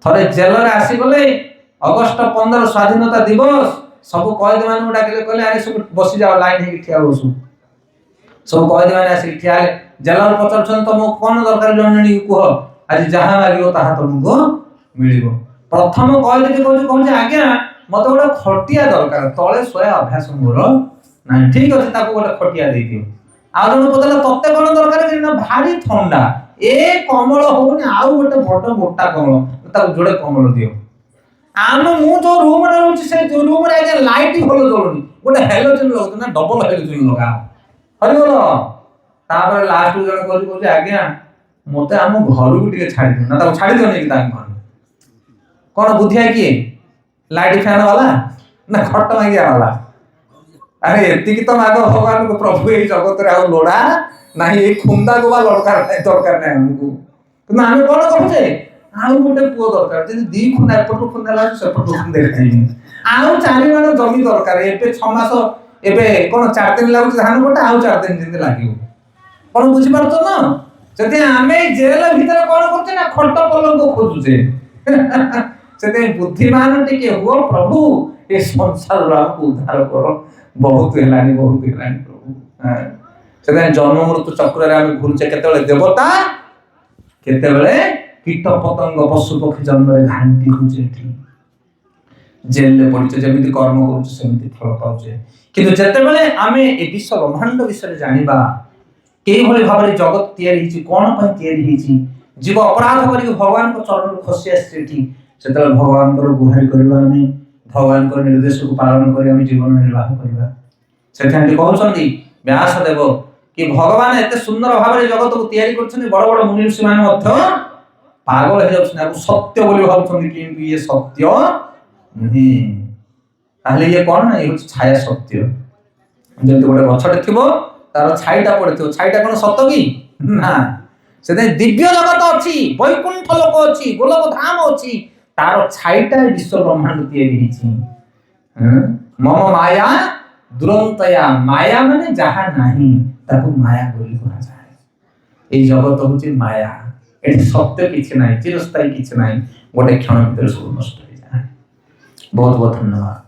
थरे जेल रे आसी गले अगस्त 15 स्वाधीनता दिवस सब कैदी मान डाकिले कहले अरे सब बसी जाओ लाइन हे ठिया बसु सब कैदी मान आसी ठिया जेल रे पचरछन तुम कोन दरकार जननी कुह आज जहां मागियो ताहा तुमको मिलिबो। प्रथम कैदी के कहू आज्ञा मते गोटे खटिया दरकार तळे सोया अभ्यास मोर ना ठीक अछि ताको गोटे खटिया दे दियो। आ जण पतला तत्ते कोन दरकार कि ना भारी ठंडा ए कमल होनी आउ गोटे बड़ मोटा कमल ताको जोड़े कमल दियो। आम मु जो रूम रे रहउछि से जो रूम रे आगे लाइट भलो जळुनी गोटे हेलोजन लगत ना डबल हेलोजन लगा हरि बोलो। तापर लास्ट जण कहू आज्ञा मते हम घर को टिके छाडी दो ना ताको छाडी दो नहीं ताको घर कोन बुद्धि है कि लाइट फैन वाला ना खट मागिया वाला। अरे एति की तो मागो भगवान को प्रभु ए जगत रे आ लोडा नाही ए खुंदा को बा लड़कार नहीं दरकार नहीं हमको तो ना हमें कोन कहू जे आउ गोटे पुओ दरकार जे दी खुंदा एपटो खुंदा लाग से एपटो खुंदा खाइनी आउ चारि मानो जमी दरकार एपे 6 मास एबे कोन 4 दिन लागु धान गोटा आउ 4 दिन जिंदे लागियो कोन बुझी पारतो ना। जते आमे जेल भीतर कोन करते ना खट पलंग खोजु जे जते बुद्धिमान टिके हो प्रभु ए संसार रा उद्धार करो बहुत हेलानी प्रभु। से जन्म मृत्यु चक्र रे हम घुरचे केतेबेले देवता केतेबेले कीट पतंग पशु पक्षी जन्म रे घांटी हुजेठी जेल ले पड़िचे जेमिति कर्म करूचे सेमिति फल पाउचे। किंतु जेतेबेले आमे ए विश्व ब्रह्मांड विषय जानिबा के भली भाबरे जगत तयारी हिची कोन पय तयारी हिची जीव अपराध करी भगवान को चरण खसी आसेठी सेतले भगवान को गुहारी करबा आमे भगवान को निर्देश को पालन करी आमे जीवन निर्वाह करबा। सेठांती कहउछंती व्यास देव कि भगवान एते सुंदर भाबरे जगत को तयारी करछन बड़ बड़ मुनि ऋषि मान मध्य पागल हे जाउछन सत्य बोली भाबछन किंतु ये सत्य नहीं ताले ये कोन ना ये छाया सत्य जेते गोटे गछटे थिबो तार छाईटा पड़थिबो छाईटा कोन सत्य की ना से दिव्य जगत अछि वैकुंठ लोक अछि गोलक धाम अछि तार छाईटा विश्व ब्रह्मांड तयारी हिची। मम माया दुरंतया माया माने जहा नाही ताको माया बोली कहा जाय। ए जगत होची माया एठी सत्य किछि नाही चिरस्थायी किछि नाही गोटे क्षण भीतर सब नष्ट हो जाय। बहुत बहुत धन्यवाद।